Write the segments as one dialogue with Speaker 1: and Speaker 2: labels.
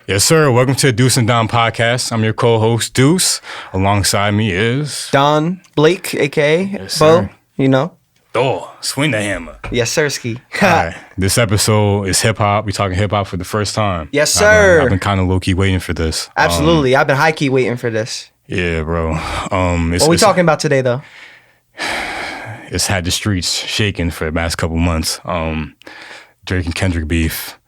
Speaker 1: Yes, sir. Welcome to the Deuce and Don podcast. I'm your co-host, Deuce. Alongside me is...
Speaker 2: Don Blake, a.k.a.
Speaker 1: Yes,
Speaker 2: Bo,
Speaker 1: sir.
Speaker 2: you know.
Speaker 1: Thor, swing the hammer.
Speaker 2: Yes, sirski.
Speaker 1: All right. This episode is hip-hop. We're talking hip-hop for the first time.
Speaker 2: Yes, sir.
Speaker 1: I've been kind of low-key waiting for this.
Speaker 2: Absolutely. I've been high-key waiting for this.
Speaker 1: Yeah, bro.
Speaker 2: What are we talking about today, though?
Speaker 1: It's had the streets shaking for the past couple months. Drake and Kendrick beef.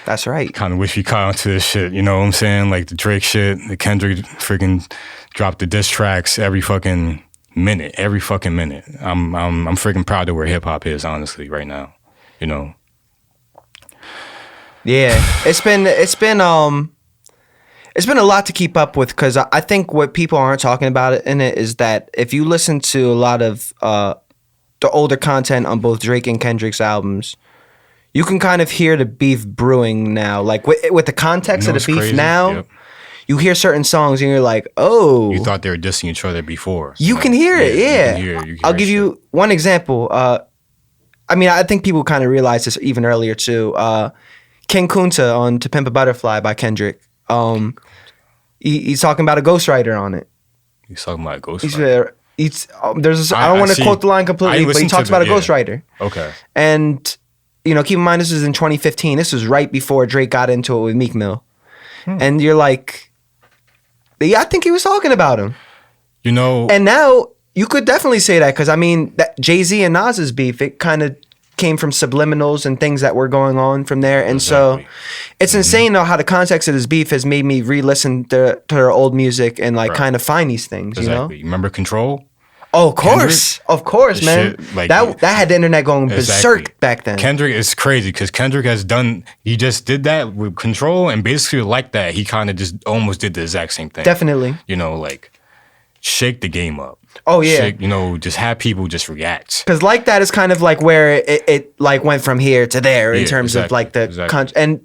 Speaker 2: That's right.
Speaker 1: Kind of wish we caught onto this shit. You know what I'm saying? Like the Drake shit, the Kendrick freaking dropped the diss tracks every fucking minute. I'm freaking proud of where hip hop is, honestly, right now. You know.
Speaker 2: Yeah, it's been a lot to keep up with, because I think what people aren't talking about in it is that if you listen to a lot of the older content on both Drake and Kendrick's albums, you can kind of hear the beef brewing now. Like with the context of the beef
Speaker 1: crazy?
Speaker 2: now,
Speaker 1: Yep.
Speaker 2: You hear certain songs and you're like, oh.
Speaker 1: You thought they were dissing each other before.
Speaker 2: You can hear it, yeah.
Speaker 1: You can hear
Speaker 2: I'll give you one example. I think people kind of realized this even earlier too. King Kunta on To Pimp a Butterfly by Kendrick. He's talking about a ghostwriter on it.
Speaker 1: He's talking about a ghostwriter.
Speaker 2: I don't want to quote the line completely, but he talks about a ghostwriter.
Speaker 1: Okay.
Speaker 2: And, you know, keep in mind, this is in 2015. This was right before Drake got into it with Meek Mill. And you're like, yeah, I think he was talking about him.
Speaker 1: You know.
Speaker 2: And now you could definitely say that, because I mean, that Jay-Z and Nas's beef, it kind of came from subliminals and things that were going on from there. And
Speaker 1: Exactly.
Speaker 2: so it's insane though how the context of this beef has made me re-listen to their old music and like kind of find these things,
Speaker 1: Exactly.
Speaker 2: you
Speaker 1: You remember Control?
Speaker 2: Oh, of course.
Speaker 1: Kendrick?
Speaker 2: Of course,
Speaker 1: The
Speaker 2: man.
Speaker 1: shit, like,
Speaker 2: that had the internet going berserk
Speaker 1: Exactly.
Speaker 2: back then.
Speaker 1: Kendrick is crazy because Kendrick he just did that with Control, and basically like that, he kind of just almost did the exact same thing.
Speaker 2: Definitely.
Speaker 1: You know, like shake the game up.
Speaker 2: Oh, yeah.
Speaker 1: Just have people just react.
Speaker 2: Because like that is kind of like where it like went from here to there in terms of like the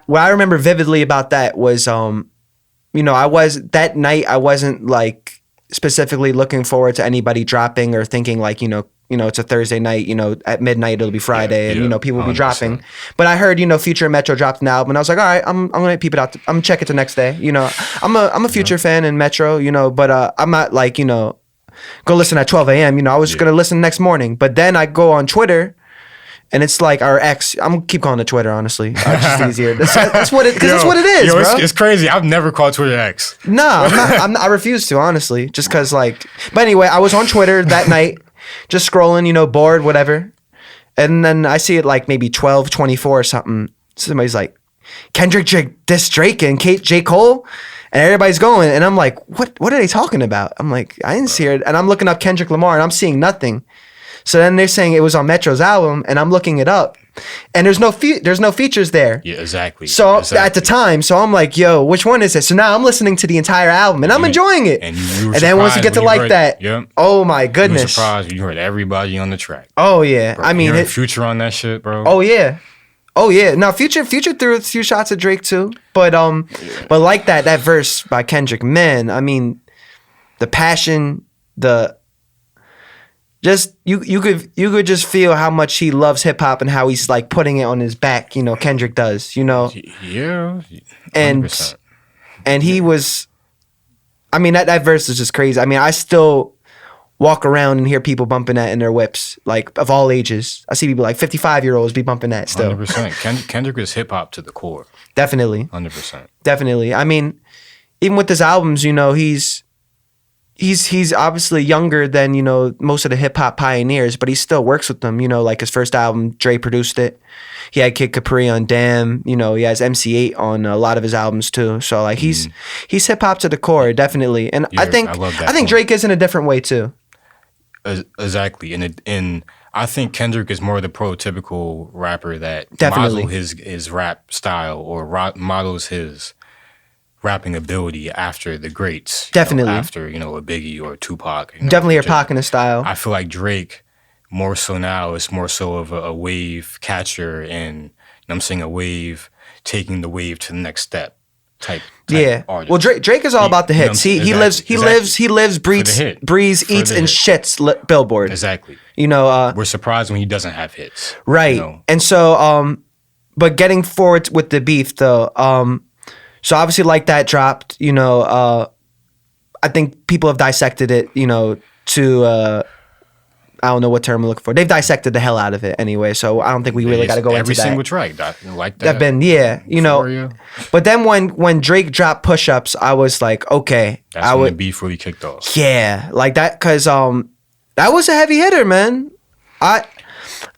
Speaker 2: what I remember vividly about that was that night I wasn't like specifically looking forward to anybody dropping or thinking like, you know, it's a Thursday night, you know, at midnight it'll be Friday and, you know, people will be
Speaker 1: 100%.
Speaker 2: dropping. But I heard, you know, Future and Metro dropped an album and I was like, all right, I'm going to peep it out. I'm going to check it the next day. You know, I'm a Future fan and Metro, you know, but I'm not like, you know, go listen at 12 a.m. You know, I was going to listen next morning. But then I go on Twitter and it's like our ex. I'm gonna keep calling it Twitter, honestly. It's just easier. That's what it. Because that's what it is, bro.
Speaker 1: It's crazy. I've never called Twitter X.
Speaker 2: No, I refuse to, honestly. Just because, like. But anyway, I was on Twitter that night, just scrolling, you know, bored, whatever. And then I see it like maybe 12:24 or something. Somebody's like, Kendrick diss Drake and J. Cole, and everybody's going, and I'm like, what are they talking about? I'm like, I didn't see it, and I'm looking up Kendrick Lamar, and I'm seeing nothing. So then they're saying it was on Metro's album, and I'm looking it up, and there's no features there.
Speaker 1: Yeah, exactly.
Speaker 2: So at the time, so I'm like, yo, which one is it? So now I'm listening to the entire album, and I'm enjoying it.
Speaker 1: And you were
Speaker 2: then once you get to like that, oh my
Speaker 1: You were
Speaker 2: goodness.
Speaker 1: surprised when you heard everybody on the track.
Speaker 2: Oh yeah,
Speaker 1: Bro,
Speaker 2: I mean,
Speaker 1: hearing Future on that shit, bro.
Speaker 2: oh yeah. Now Future threw a few shots at Drake too, but like that verse by Kendrick, man, I mean, the passion, you could just feel how much he loves hip hop and how he's like putting it on his back, you know, Kendrick does, you know.
Speaker 1: Yeah. 100%.
Speaker 2: And he was, I mean, that verse is just crazy. I mean, I still walk around and hear people bumping that in their whips, like of all ages. I see people like 55-year-olds be bumping that still.
Speaker 1: 100%. Kendrick is hip hop to the core.
Speaker 2: Definitely.
Speaker 1: 100%.
Speaker 2: Definitely. I mean, even with his albums, you know, he's obviously younger than, you know, most of the hip hop pioneers, but he still works with them. You know, like his first album, Dre produced it. He had Kid Capri on Damn. You know, he has MC8 on a lot of his albums too. So like he's hip hop to the core, definitely. And
Speaker 1: Yeah,
Speaker 2: I think Drake is in a different way too.
Speaker 1: Exactly, and I think Kendrick is more the prototypical rapper that
Speaker 2: Definitely.
Speaker 1: models his rap style or models his rapping ability after the greats.
Speaker 2: Definitely.
Speaker 1: After, you know, a Biggie or a Tupac. You know,
Speaker 2: Definitely a Pac in his style.
Speaker 1: I feel like Drake more so now is more so of a wave catcher and, you know what I'm saying, a wave taking the wave to the next step type
Speaker 2: Yeah.
Speaker 1: artist.
Speaker 2: Well, Drake is all about the hits. He lives, breathes, eats, and shits Billboard.
Speaker 1: Exactly.
Speaker 2: You know,
Speaker 1: we're surprised when he doesn't have hits.
Speaker 2: Right.
Speaker 1: You know?
Speaker 2: And so, but getting forward with the beef though, So obviously, like that dropped. I think people have dissected it. To I don't know what term I'm looking for. They've dissected the hell out of it anyway. So I don't think we really got to go into that.
Speaker 1: Every single track, like that.
Speaker 2: That been But then when Drake dropped Push Ups, I was like, okay,
Speaker 1: that's when the beef really kicked off.
Speaker 2: Yeah, like that, because that was a heavy hitter, man.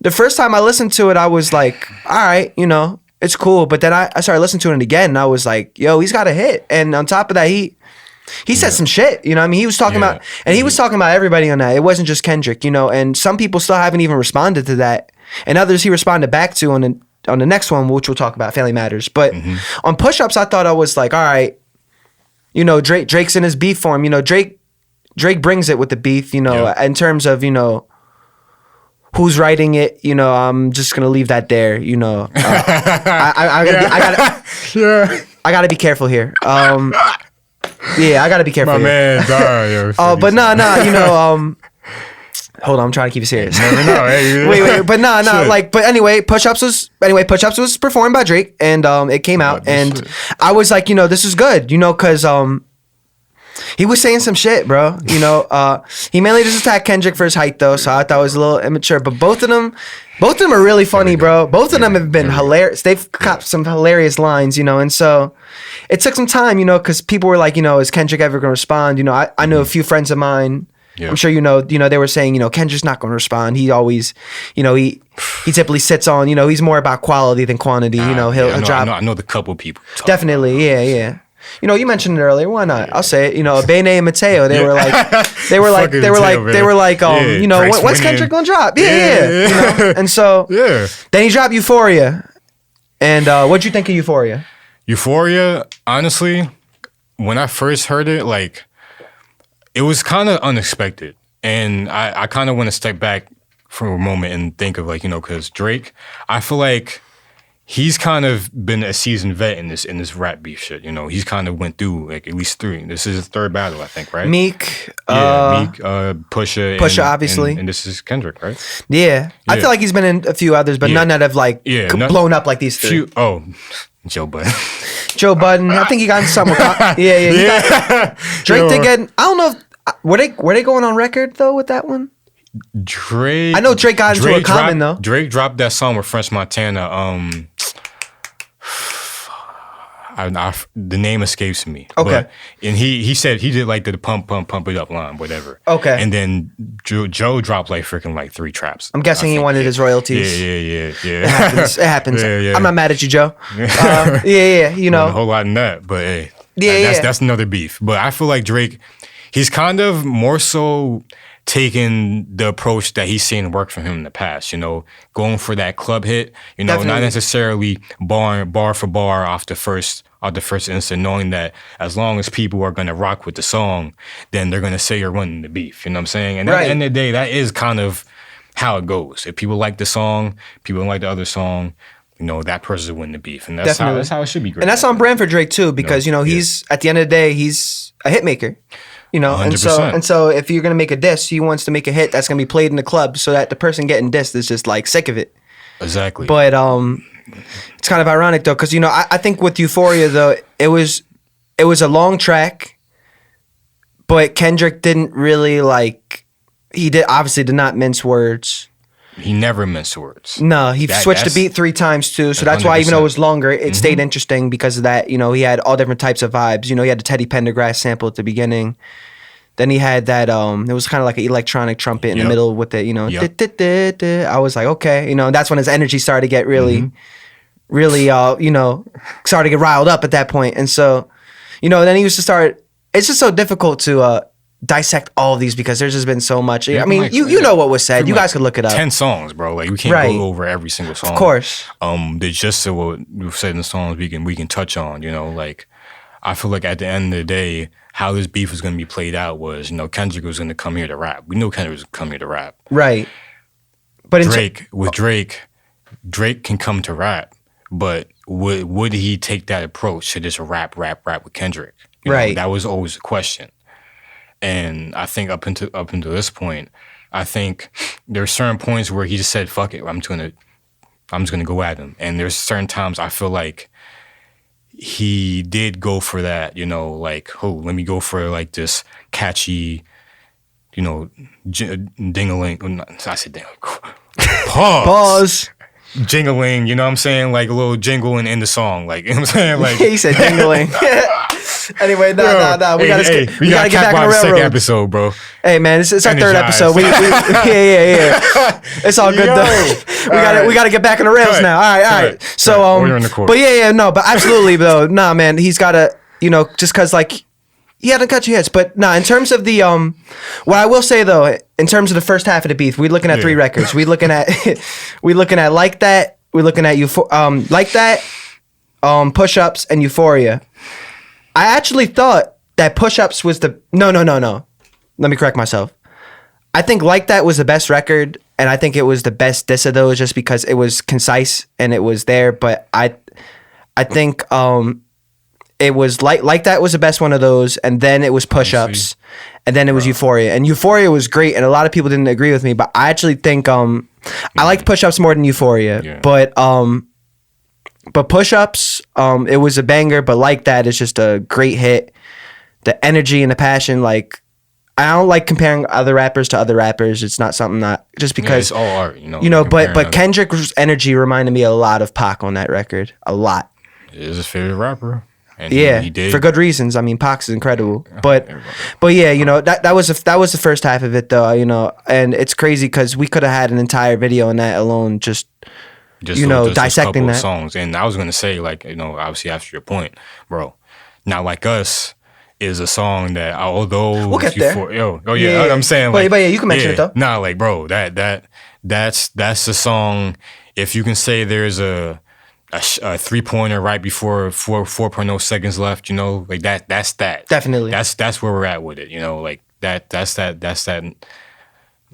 Speaker 2: The first time I listened to it, I was like, all right, it's cool. But then I started listening to it again, and I was like, yo, he's got a hit. And on top of that, he said some shit, what I mean? He was talking about, and he was talking about everybody on that. It wasn't just Kendrick, and some people still haven't even responded to that. And others he responded back to on the next one, which we'll talk about, Family Matters. But on Push Ups, I thought I was like, all right, Drake's in his beef form. Drake brings it with the beef, in terms of, who's writing it, I'm just gonna leave that there, I gotta be careful here. I gotta be careful.
Speaker 1: My man,
Speaker 2: but hold on, I'm trying to keep it serious. Wait, but anyway, Push Ups was performed by Drake, and it came out, and I was like, this is good, because he was saying some shit, bro. He mainly just attacked Kendrick for his height, though, so I thought it was a little immature. But both of them are really funny, bro. Both of them have been hilarious. They've got some hilarious lines, and so it took some time, because people were like, is Kendrick ever gonna respond? I know a few friends of mine. Yeah. I'm sure they were saying, Kendrick's not gonna respond. He always, he typically sits on, he's more about quality than quantity. He'll drop.
Speaker 1: I know the couple people.
Speaker 2: Definitely, yeah. You mentioned it earlier. Why not? I'll say it. Bene and Mateo. They were like, when's Kendrick gonna drop? Yeah. And so, then he dropped Euphoria. And what'd you think of Euphoria?
Speaker 1: Euphoria, honestly, when I first heard it, like, it was kind of unexpected, and I kind of want to step back for a moment and think of because Drake, I feel like he's kind of been a seasoned vet in this rap beef shit. He's kind of went through like at least 3. This is his 3rd battle, I think, right?
Speaker 2: Meek,
Speaker 1: Pusha,
Speaker 2: obviously,
Speaker 1: and this is Kendrick, right?
Speaker 2: Yeah. I feel like he's been in a few others, but none that have blown up like these 3.
Speaker 1: Joe Budden.
Speaker 2: Joe Budden. I think he got in something. Drake did get. I don't know. Were they going on record though with that one?
Speaker 1: Drake.
Speaker 2: I know Drake got into a Common though.
Speaker 1: Drake dropped that song with French Montana. The name escapes me.
Speaker 2: Okay.
Speaker 1: And he said he did like the pump it up line, whatever.
Speaker 2: Okay.
Speaker 1: And then Joe dropped like freaking 3 traps.
Speaker 2: I'm guessing he wanted his royalties.
Speaker 1: Yeah.
Speaker 2: It happens.
Speaker 1: Yeah.
Speaker 2: I'm not mad at you, Joe. Yeah.
Speaker 1: A whole lot in that, but hey, that's another beef. But I feel like Drake, he's kind of more so taking the approach that he's seen work for him in the past, going for that club hit,
Speaker 2: Definitely.
Speaker 1: Not necessarily bar for bar off the first instant, knowing that as long as people are going to rock with the song, then they're going to say you're winning the beef, you know what I'm saying? And at the end of the day, that is kind of how it goes. If people like the song, people don't like the other song, that person's winning the beef. And that's how it should be great.
Speaker 2: And that's on brand for Drake too, because, he's, at the end of the day, he's a hit maker.
Speaker 1: 100%.
Speaker 2: And so if you're gonna make a diss, he wants to make a hit that's gonna be played in the club, so that the person getting dissed is just like sick of it.
Speaker 1: Exactly.
Speaker 2: But it's kind of ironic though, because I think with Euphoria though, it was a long track, but Kendrick didn't really obviously did not mince words.
Speaker 1: He never minced words.
Speaker 2: No, he switched the beat 3 times too. So that's why, even though it was longer, it stayed interesting because of that. He had all different types of vibes. He had the Teddy Pendergrass sample at the beginning. Then he had that, it was kind of like an electronic trumpet in the middle with it, I was like, okay. That's when his energy started to get really, started to get riled up at that point. And so, then he used to start, it's just so difficult to dissect all of these because there's just been so much. I mean, you know what was said. You guys could look it up.
Speaker 1: 10 songs, bro. Like, we can't go over every single song.
Speaker 2: Of course.
Speaker 1: There's just what we've said in the songs we can touch on. I feel like at the end of the day, how this beef was going to be played out was, Kendrick was going to come here to rap. We knew Kendrick was going to come here to rap.
Speaker 2: Right. But
Speaker 1: Drake can come to rap, but would he take that approach to just rap with Kendrick? That was always a question. And I think up until this point, I think there's certain points where he just said, "Fuck it, I'm just gonna go at him." And there's certain times I feel like he did go for that, you know, like, oh, let me go for like this catchy, you know, ding-a-ling. I said ding.
Speaker 2: Pause.
Speaker 1: Jingling, you know what I'm saying? Like a little jingle in the song. Like, you know what I'm saying? Like
Speaker 2: he said jingling. Anyway, no. We gotta get back on the railroad.
Speaker 1: Second episode, bro.
Speaker 2: Hey man, it's our third episode. Yeah. It's all good though. We gotta get back on the rails now. All right. So but absolutely though. Nah, man, he's gotta, you know, just cause like he hadn't cut your hits. But nah, in terms of the what I will say though, in terms of the first half of the beef, we're looking at 3 records. We looking at Like That. We're looking at Like That, Push Ups, and Euphoria. I actually thought that Push Ups was the no. Let me correct myself. I think Like That was the best record, and I think it was the best diss of those just because it was concise and it was there. But I think it was like That was the best one of those, and then it was Push Ups, and then it was Euphoria. And Euphoria was great, and a lot of people didn't agree with me, but I actually think I liked Push Ups more than Euphoria. Yeah. But Push Ups, it was a banger, but Like That is just a great hit. The energy and the passion, like, I don't like comparing other rappers to other rappers. It's not something that, just because
Speaker 1: it's all art, you know.
Speaker 2: You know, but Kendrick's energy reminded me a lot of Pac on that record. A lot.
Speaker 1: He is his favorite rapper. And
Speaker 2: yeah,
Speaker 1: he did.
Speaker 2: For good reasons. I mean, Pac's is incredible. But yeah, you know, that was the first half of it though, you know, and it's crazy because we could have had an entire video on that alone, just you know, dissecting that
Speaker 1: songs. And I was gonna say, like, you know, obviously after your point, bro, Not Like Us is a song that, although
Speaker 2: we'll get there.
Speaker 1: I'm saying, like,
Speaker 2: but yeah, you can mention it though.
Speaker 1: Nah, like, bro, that's the song. If you can say there's a 3-pointer right before 4.0 seconds left, you know, like that's that.
Speaker 2: Definitely.
Speaker 1: That's where we're at with it, you know, like that's that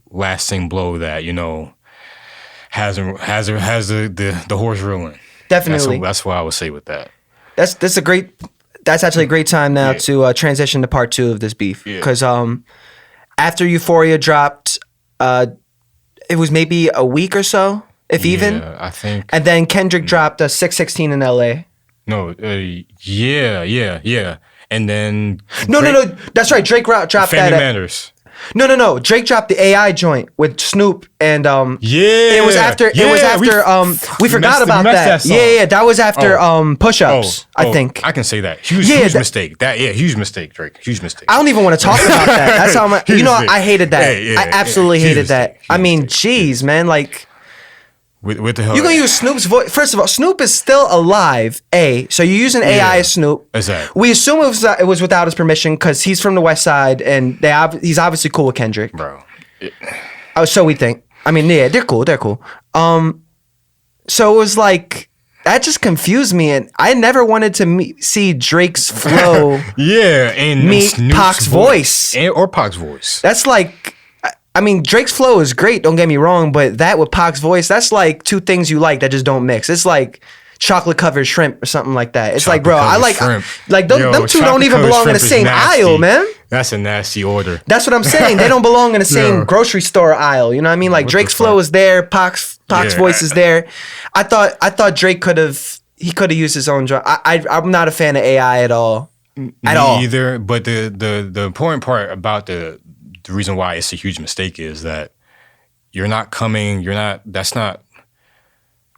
Speaker 1: lasting blow that, you know, has the horse reeling.
Speaker 2: Definitely.
Speaker 1: That's what I would say with that.
Speaker 2: That's actually a great time now to transition to part 2 of this beef, because after Euphoria dropped, it was maybe a week or so, if even.
Speaker 1: I think.
Speaker 2: And then Kendrick dropped 616 in LA.
Speaker 1: No, yeah. And then
Speaker 2: No, that's right. Drake dropped
Speaker 1: Family
Speaker 2: that.
Speaker 1: Matters.
Speaker 2: No. Drake dropped the AI joint with Snoop and It was after. We forgot about that. Yeah. That was after Push Ups. I think
Speaker 1: I can say that. Huge mistake. Huge mistake, Drake. Huge mistake.
Speaker 2: I don't even want to talk about that. That's how much. You know, I hated that. I absolutely hated that. I mean, jeez, man, like.
Speaker 1: With the hell?
Speaker 2: You're gonna use Snoop's voice. First of all, Snoop is still alive. So you're using AI as Snoop.
Speaker 1: Exactly.
Speaker 2: We assume it was without his permission because he's from the West Side and he's obviously cool with Kendrick.
Speaker 1: Bro.
Speaker 2: So we think. I mean, yeah, they're cool. So it was like that just confused me, and I never wanted to see Drake's flow.
Speaker 1: And
Speaker 2: meet Pac's voice
Speaker 1: or Pac's voice.
Speaker 2: That's like. I mean, Drake's flow is great, don't get me wrong, but that with Pac's voice, that's like 2 things you like that just don't mix. It's like chocolate-covered shrimp or something like that. It's like, bro, I like them 2 don't even belong in the same aisle, man.
Speaker 1: That's a nasty order.
Speaker 2: That's what I'm saying. They don't belong in the same grocery store aisle. You know what I mean? Like, Drake's flow is there, Pac's voice is there. I thought Drake could have used his own drum. I'm not a fan of AI at all.
Speaker 1: Me either. But the important part about the reason why it's a huge mistake is that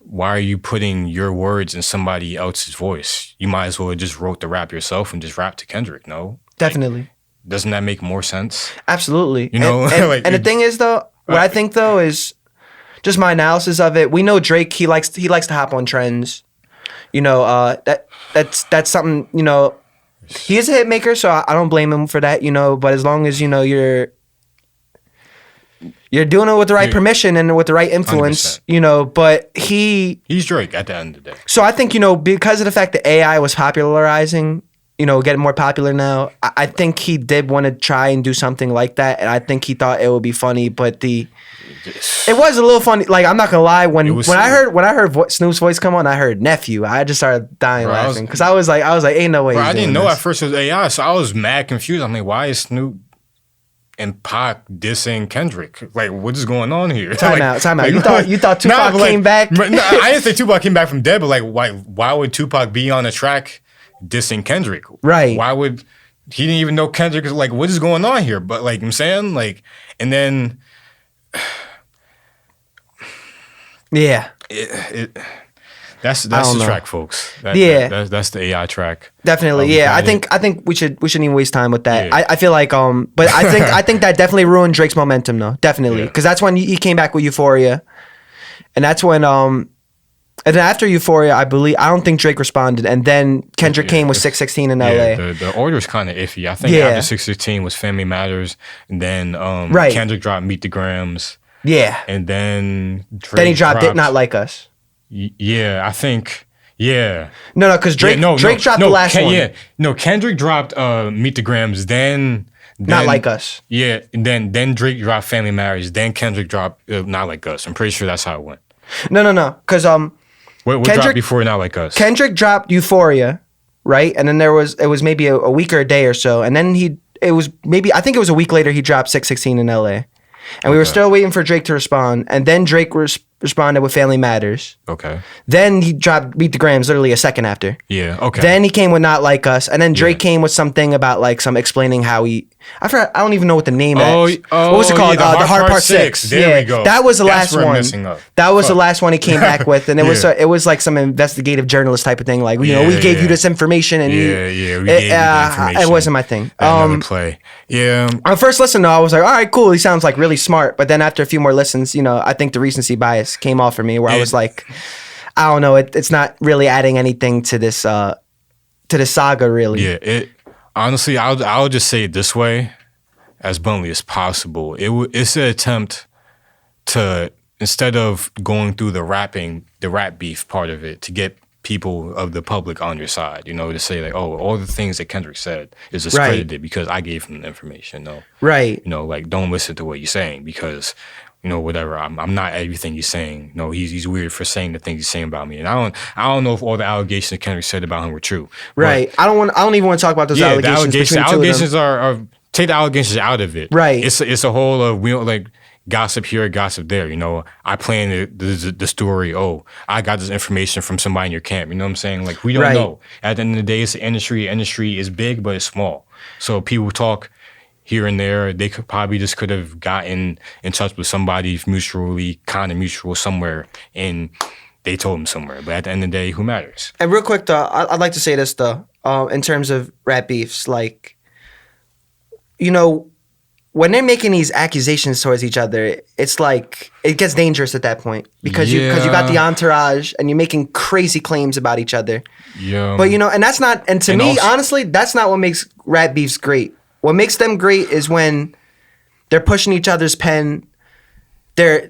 Speaker 1: why are you putting your words in somebody else's voice? You might as well have just wrote the rap yourself and just rap to Kendrick, no?
Speaker 2: Definitely.
Speaker 1: Like, doesn't that make more sense?
Speaker 2: Absolutely.
Speaker 1: You know?
Speaker 2: And the thing is, though, what I think, though, is just my analysis of it. We know Drake, he likes to hop on trends. You know, that's something, you know, he is a hit maker, so I don't blame him for that, you know, but as long as, you know, you're doing it with the right permission and with the right influence, 100%. You know, but he's
Speaker 1: Drake at the end of the day.
Speaker 2: So I think, you know, because of the fact that AI was popularizing, you know, getting more popular now, I think he did want to try and do something like that. And I think he thought it would be funny, but it was a little funny. Like, I'm not gonna lie, when I heard Snoop's voice come on, I heard nephew. I just started dying laughing because I was like, ain't no way.
Speaker 1: Bro, I didn't know at first it was AI, so I was mad confused. I'm like, why is Snoop and Pac dissing Kendrick? Like, what is going on here?
Speaker 2: Time out. You thought Tupac came back?
Speaker 1: No, I didn't say Tupac came back from dead, but like, why would Tupac be on a track dissing Kendrick.
Speaker 2: Right.
Speaker 1: Why would he didn't even know Kendrick is like, what is going on here? But like I'm saying, like, and then
Speaker 2: yeah.
Speaker 1: That's the track, folks. That's the AI track.
Speaker 2: Definitely, yeah. I think we shouldn't even waste time with that. Yeah. I feel like but I think that definitely ruined Drake's momentum though. Definitely, because that's when he came back with Euphoria, and that's when and then after Euphoria, I don't think Drake responded, and then Kendrick came with 616 in LA.
Speaker 1: The order's kind of iffy. I think after 616 was Family Matters, and then Kendrick dropped Meet the Grams.
Speaker 2: Yeah,
Speaker 1: and then Drake
Speaker 2: then he dropped It Not Like Us.
Speaker 1: Yeah, I think. Yeah.
Speaker 2: No, because Drake dropped the last one. Yeah,
Speaker 1: no, Kendrick dropped Meet the Grams, then
Speaker 2: Not Like Us.
Speaker 1: Yeah, and then Drake dropped Family Matters, then Kendrick dropped Not Like Us. I'm pretty sure that's how it went.
Speaker 2: No, because
Speaker 1: what dropped before Not Like Us?
Speaker 2: Kendrick dropped Euphoria, right? And then it was maybe a week or a day or so, and then I think it was a week later he dropped 616 in LA. And we were still waiting for Drake to respond. And then Drake responded with Family Matters.
Speaker 1: Okay.
Speaker 2: Then he dropped Beat the Grams literally a second after.
Speaker 1: Yeah, okay.
Speaker 2: Then he came with Not Like Us. And then Drake came with something about like some explaining how I forgot, I don't even know what the name is. What was it called?
Speaker 1: Yeah,
Speaker 2: the Hard Part 6.
Speaker 1: There we go.
Speaker 2: That was the last one. That was the last one he came back with. And it was like some investigative journalist type of thing. Like, we gave you this information. And
Speaker 1: we gave you the information.
Speaker 2: It wasn't my thing.
Speaker 1: Another play. Yeah.
Speaker 2: On first listen though, I was like, all right, cool. He sounds like really smart. But then after a few more listens, I think the recency bias came off for me where I was like, I don't know, it's not really adding anything to this saga really.
Speaker 1: Yeah, honestly, I'll just say it this way, as bluntly as possible. It's an attempt to, instead of going through the rap beef part of it, to get people of the public on your side, to say like, oh, all the things that Kendrick said is discredited because I gave him the information. No.
Speaker 2: Right.
Speaker 1: Like, don't listen to what you're saying because, whatever, I'm not everything he's saying. No, he's weird for saying the things he's saying about me. And I don't know if all the allegations that Kendrick said about him were true.
Speaker 2: Right. I don't even want to talk about those allegations.
Speaker 1: The allegations are take the allegations out of it.
Speaker 2: Right.
Speaker 1: It's a whole of, we don't like gossip here, gossip there. I planned the story. Oh, I got this information from somebody in your camp. You know what I'm saying? Like, we don't know. At the end of the day, it's the industry. Industry is big, but it's small. So people talk here and there. They could have gotten in touch with somebody mutual somewhere, and they told them somewhere. But at the end of the day, who matters?
Speaker 2: And real quick though, I'd like to say this though, in terms of rap beefs, like, when they're making these accusations towards each other, it's like it gets dangerous at that point because you got the entourage and you're making crazy claims about each other.
Speaker 1: Yeah.
Speaker 2: But and that's not, and to me, honestly, that's not what makes rap beefs great. What makes them great is when they're pushing each other's pen. They're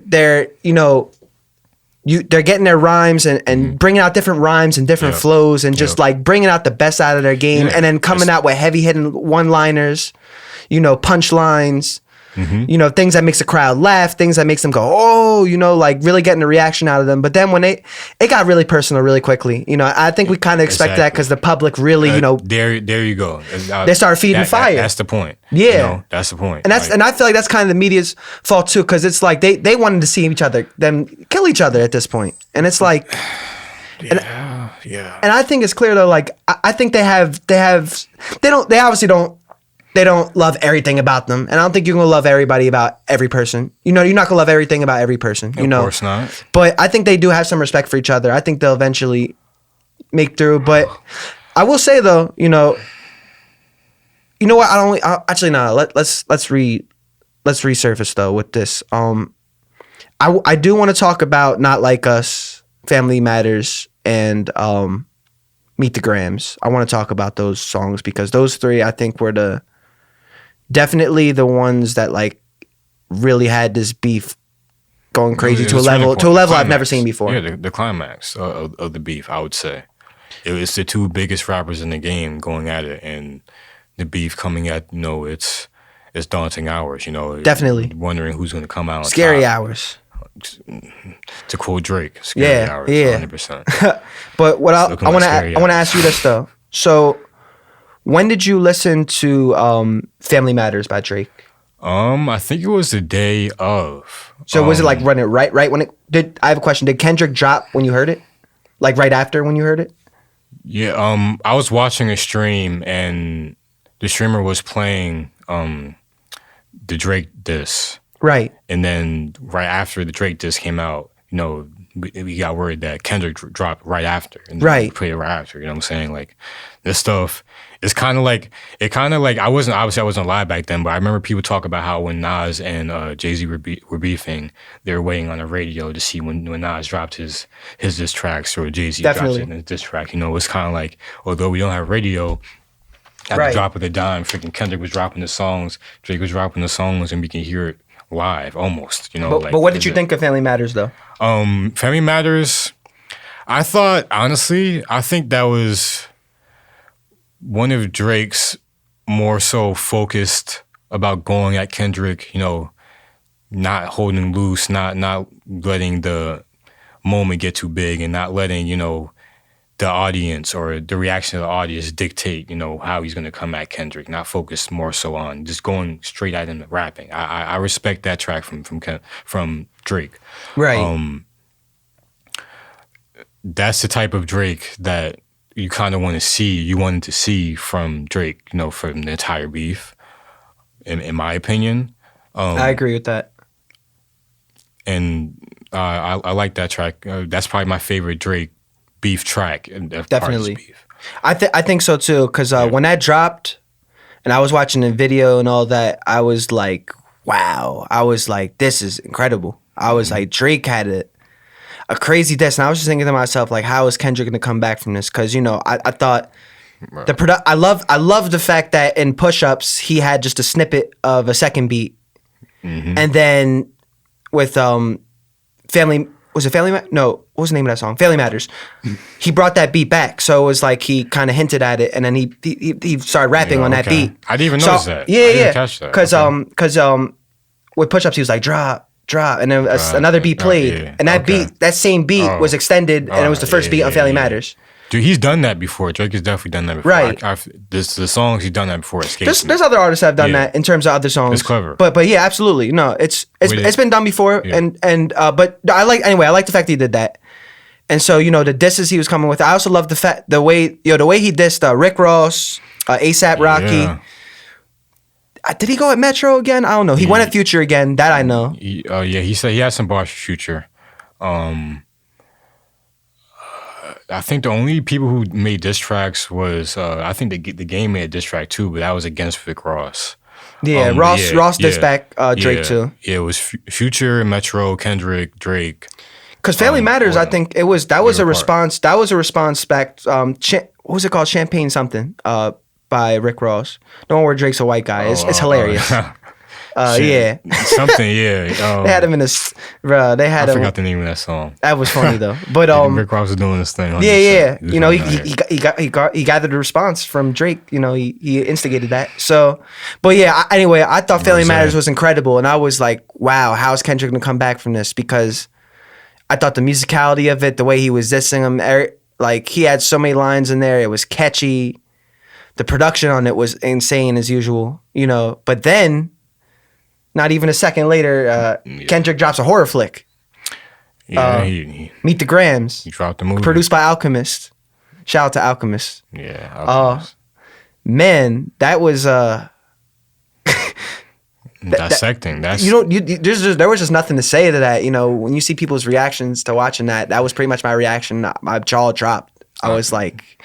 Speaker 2: getting their rhymes and bringing out different rhymes and different flows and just like bringing out the best out of their game and then coming out with heavy hitting one-liners, punchlines, things that makes the crowd laugh, things that makes them go, oh, like really getting a reaction out of them. But then when it got really personal really quickly, I think we kind of expect that because the public really,
Speaker 1: there you go.
Speaker 2: They start feeding fire.
Speaker 1: That's the point.
Speaker 2: Yeah.
Speaker 1: That's the point.
Speaker 2: And and I feel like that's kind of the media's fault too, because it's like they wanted to see them kill each other at this point. And it's like,
Speaker 1: yeah.
Speaker 2: And I think it's clear though, like I think they obviously don't love everything about them. And I don't think you're going to love everybody about every person. You're not going to love everything about every person.
Speaker 1: Of course not.
Speaker 2: But I think they do have some respect for each other. I think they'll eventually make through. But I will say though, you know what? Let's resurface though with this. I do want to talk about Not Like Us, Family Matters, and Meet the Grams. I want to talk about those songs because those three I think were definitely the ones that like really had this beef going crazy to a level I've never seen before.
Speaker 1: Yeah, the climax of the beef, I would say. It was the two biggest rappers in the game going at it, and the beef coming at, it's daunting hours,
Speaker 2: Definitely.
Speaker 1: Wondering who's going to come out on
Speaker 2: Scary
Speaker 1: top.
Speaker 2: hours.
Speaker 1: To quote Drake, scary hours, 100%.
Speaker 2: But what I want to ask you this though. So, when did you listen to "Family Matters" by Drake?
Speaker 1: I think it was the day of.
Speaker 2: So was it like running right when it did? I have a question. Did Kendrick drop when you heard it? Like right after when you heard it?
Speaker 1: Yeah, I was watching a stream and the streamer was playing the Drake diss.
Speaker 2: Right.
Speaker 1: And then right after the Drake disc came out, we got word that Kendrick dropped right after. And
Speaker 2: Right.
Speaker 1: played it right after. You know what I'm saying? Like, this stuff is kind of like, I wasn't alive back then, but I remember people talk about how when Nas and Jay-Z were beefing, they were waiting on the radio to see when Nas dropped his diss tracks or Jay-Z dropped his diss track. It's kind of like, although we don't have radio, at the drop of the dime, freaking Kendrick was dropping the songs, Drake was dropping the songs, and we can hear it live almost.
Speaker 2: But what did you think of Family Matters though?
Speaker 1: Family Matters, I think that was one of Drake's more so focused about going at Kendrick, not holding loose, not letting the moment get too big and not letting, the audience or the reaction of the audience dictate, how he's going to come at Kendrick, not focus more so on just going straight at him rapping. I respect that track from Drake.
Speaker 2: Right.
Speaker 1: That's the type of Drake that you kind of wanted to see from Drake, from the entire beef, in my opinion.
Speaker 2: I agree with that.
Speaker 1: And I like that track. That's probably my favorite Drake beef track.
Speaker 2: Definitely. Beef. I think so too, because when that dropped and I was watching the video and all that, I was like, wow. I was like, this is incredible. I was like, Drake had a crazy diss. And I was just thinking to myself, like, how is Kendrick going to come back from this? Because, I thought I love the fact that in Push-Ups, he had just a snippet of a second beat. Mm-hmm. And then with No, what was the name of that song? Family Matters. He brought that beat back, so it was like he kind of hinted at it, and then he started rapping on that beat.
Speaker 1: I didn't even notice that.
Speaker 2: Yeah,
Speaker 1: I didn't catch that.
Speaker 2: Because with Push-Ups, he was like drop, and then another beat played, and that same beat was extended, and it was the first beat on Family Matters.
Speaker 1: Dude, he's done that before. Drake has definitely done that before.
Speaker 2: Right.
Speaker 1: The songs he's done that before.
Speaker 2: There's other artists that have done that in terms of other songs.
Speaker 1: It's clever.
Speaker 2: But yeah, absolutely. No, it's been done before, but I like the fact that he did that. And so, the disses he was coming with. I also love the way he dissed Rick Ross, ASAP Rocky.
Speaker 1: Yeah.
Speaker 2: Did he go at Metro again? I don't know. He went at Future again. That I know.
Speaker 1: He said he had some bars for Future. I think the only people who made diss tracks was I think the Game made a diss track too, but that was against Rick Ross.
Speaker 2: Yeah, Ross dissed back Drake too.
Speaker 1: Yeah, it was Future, Metro, Kendrick, Drake.
Speaker 2: Because Family Matters, I think that was a response. That was a response back. What was it called? Champagne something by Rick Ross. The one where Drake's a white guy. It's hilarious. Yeah.
Speaker 1: Something, yeah.
Speaker 2: They had him in this. I
Speaker 1: forgot the name of that song.
Speaker 2: That was funny though. But
Speaker 1: Rick Ross was doing this thing.
Speaker 2: Yeah. He gathered a response from Drake. He instigated that. So, but yeah. Anyway, I thought Family Matters was incredible, and I was like, wow, how is Kendrick gonna come back from this? Because I thought the musicality of it, the way he was dissing him, like he had so many lines in there. It was catchy. The production on it was insane as usual. But then. Not even a second later, Kendrick drops a horror flick.
Speaker 1: Yeah,
Speaker 2: Meet the Grams.
Speaker 1: He dropped the movie.
Speaker 2: Produced by Alchemist. Shout out to Alchemist.
Speaker 1: Yeah, Alchemist.
Speaker 2: Man, that was
Speaker 1: dissecting. That's
Speaker 2: there was just nothing to say to that. When you see people's reactions to watching that was pretty much my reaction. My jaw dropped. I was like,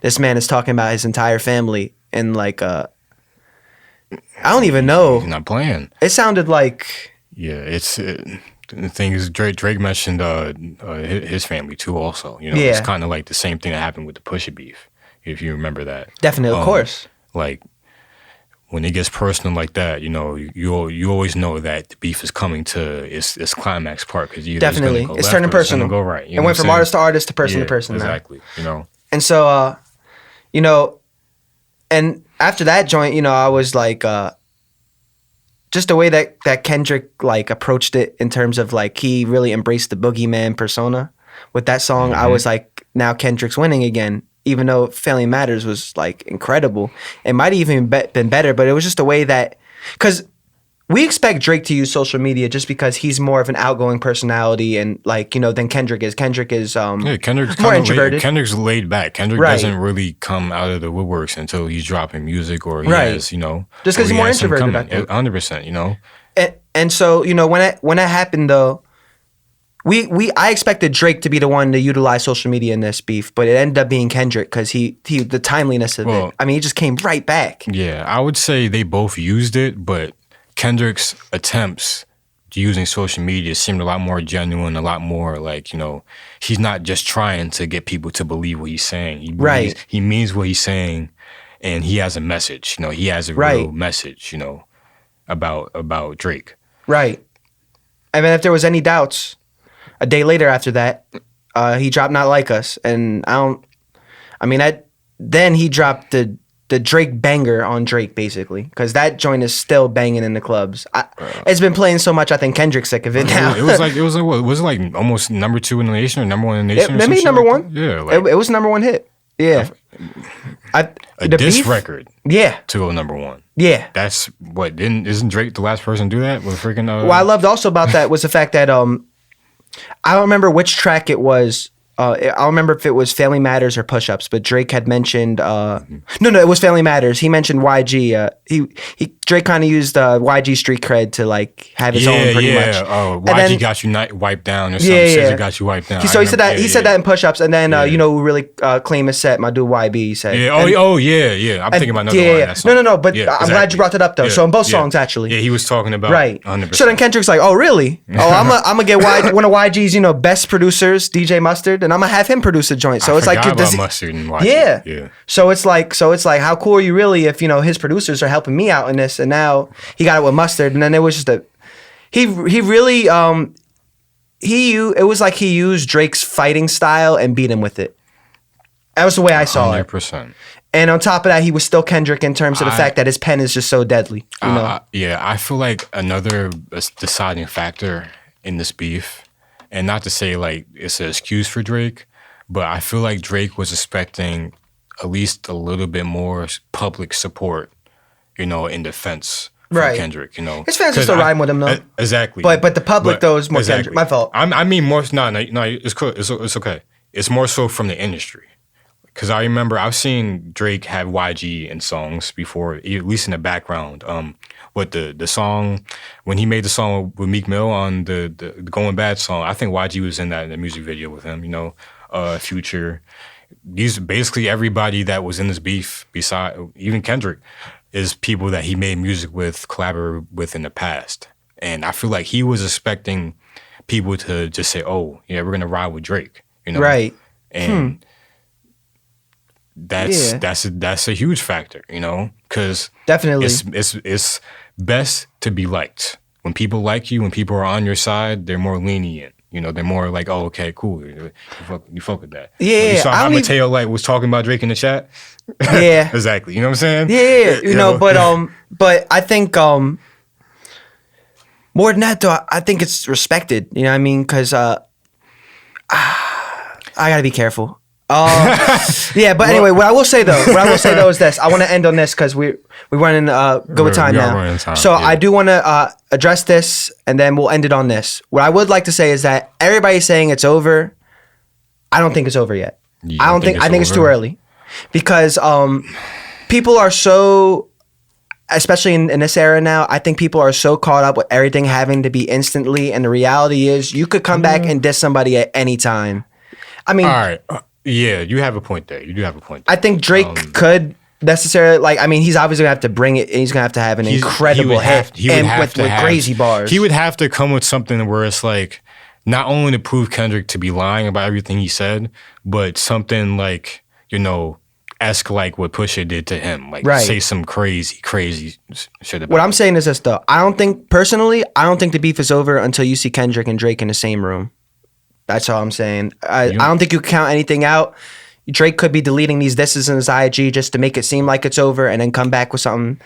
Speaker 2: this man is talking about his entire family and like I don't even know.
Speaker 1: He's not playing.
Speaker 2: It sounded like.
Speaker 1: Yeah, the thing is, Drake mentioned his family too. Also, it's kind of like the same thing that happened with the Pusha beef, if you remember that.
Speaker 2: Definitely, of course.
Speaker 1: Like when it gets personal like that, you always know that the beef is coming to its climax part because definitely
Speaker 2: it's turning personal.
Speaker 1: It's gonna go right.
Speaker 2: It went from artist to artist to person to person.
Speaker 1: Exactly.
Speaker 2: Now. And so, and after that joint, I was like, just the way that Kendrick like approached it in terms of like he really embraced the boogeyman persona with that song. Mm-hmm. I was like, now Kendrick's winning again, even though Family Matters was like incredible. It might have even been better, but it was just the way that, because we expect Drake to use social media just because he's more of an outgoing personality and like, you know, than Kendrick is. Kendrick is
Speaker 1: Kendrick's
Speaker 2: more introverted.
Speaker 1: Kendrick's laid back. Kendrick
Speaker 2: Right.
Speaker 1: doesn't really come out of the woodworks until he's dropping music or he
Speaker 2: Right.
Speaker 1: has, you know,
Speaker 2: Just 'cause
Speaker 1: or
Speaker 2: he's
Speaker 1: he
Speaker 2: more
Speaker 1: has some
Speaker 2: introverted, I
Speaker 1: coming.
Speaker 2: think.
Speaker 1: 100%, you know.
Speaker 2: And so, you know, when that happened though, I expected Drake to be the one to utilize social media in this beef, but it ended up being Kendrick because he the timeliness of it. I mean, he just came right back.
Speaker 1: Yeah, I would say they both used it, but Kendrick's attempts using social media seemed a lot more genuine, a lot more like, you know, he's not just trying to get people to believe what he's saying. He means what he's saying, and he has a message. You know, he has a real message, you know, about Drake.
Speaker 2: Right. And then if there was any doubts, a day later after that, he dropped "Not Like Us," and then he dropped the Drake banger on Drake, basically, because that joint is still banging in the clubs. It's been playing so much, I think Kendrick's sick of it now.
Speaker 1: It was like almost number 2 in the nation or number 1 in the nation.
Speaker 2: It made number
Speaker 1: like
Speaker 2: 1.
Speaker 1: Yeah, like,
Speaker 2: it was number 1 hit. Yeah,
Speaker 1: a diss record.
Speaker 2: Yeah,
Speaker 1: to go number 1.
Speaker 2: Yeah,
Speaker 1: that's what. Isn't Drake the last person to do that with freaking?
Speaker 2: What I loved also about that was the fact that I don't remember which track it was. I don't remember if it was Family Matters or Push Ups, but Drake had mentioned no, it was Family Matters. He mentioned YG. Drake kind of used YG street cred to like have his own pretty much.
Speaker 1: Oh, YG then, got you wiped down or something.
Speaker 2: Yeah.
Speaker 1: Got you wiped down.
Speaker 2: So he said that. He said that in Push Ups, and then you know, who really claim his set, my dude YB. He said.
Speaker 1: Yeah. Yeah. I'm thinking about another line.
Speaker 2: Yeah. No. But I'm glad you brought that up though. So in both songs, actually.
Speaker 1: Yeah, he was talking about 100%.
Speaker 2: So then Kendrick's like, oh really? Oh, I'm gonna get one of YG's best producers, DJ Mustard, and I'm gonna have him produce a joint. So it's like
Speaker 1: Mustard and YG.
Speaker 2: Yeah. So it's like how cool are you really if his producers are helping me out in this, and now he got it with Mustard, and then it was just he really it was like he used Drake's fighting style and beat him with it. That was the way I saw
Speaker 1: 100%.
Speaker 2: it. And on top of that, he was still Kendrick in terms of the fact that his pen is just so deadly. You know?
Speaker 1: Yeah, I feel like another deciding factor in this beef, and not to say like it's an excuse for Drake, but I feel like Drake was expecting at least a little bit more public support, in defense from Kendrick,
Speaker 2: His fans are still riding with him, though.
Speaker 1: Exactly.
Speaker 2: But the public, though, is more Kendrick. My fault.
Speaker 1: I mean more, no, it's cool. It's okay. It's more so from the industry. Because I remember I've seen Drake have YG in songs before, at least in the background. With the song, when he made the song with Meek Mill on the Going Bad song, I think YG was in the music video with him, Future. These basically everybody that was in this beef, beside even Kendrick, is people that he made music with, collaborated with in the past. And I feel like he was expecting people to just say, "Oh, yeah, we're gonna ride with Drake,"
Speaker 2: Right.
Speaker 1: And that's a huge factor, because
Speaker 2: definitely
Speaker 1: it's best to be liked. When people like you, when people are on your side, they're more lenient. They're more like, "Oh, okay, cool. You fuck with that."
Speaker 2: Yeah.
Speaker 1: You saw how Mateo was talking about Drake in the chat.
Speaker 2: Yeah.
Speaker 1: Exactly. You know what I'm saying?
Speaker 2: Yeah. But I think more than that though, I think it's respected. You know what I mean? Because I gotta be careful. Yeah, but anyway, what I will say though is this. I want to end on this because we're running good with time now. So I do want to address this, and then we'll end it on this. What I would like to say is that everybody's saying it's over. I don't think it's over yet. I think it's too early, because people are so, especially in this era now, I think people are so caught up with everything having to be instantly, and the reality is you could come back and diss somebody at any time. I mean,
Speaker 1: all right. Yeah, you have a point there. You do have a point there.
Speaker 2: I think Drake could necessarily, he's obviously going to have to bring it, and he's going to have an incredible hit with crazy bars.
Speaker 1: He would have to come with something where it's like, not only to prove Kendrick to be lying about everything he said, but something like, esque like what Pusha did to him. Like, say some crazy shit about
Speaker 2: What I'm saying is this, though. I don't think the beef is over until you see Kendrick and Drake in the same room. That's all I'm saying. I don't think you can count anything out. Drake could be deleting these disses in his IG just to make it seem like it's over and then come back with something.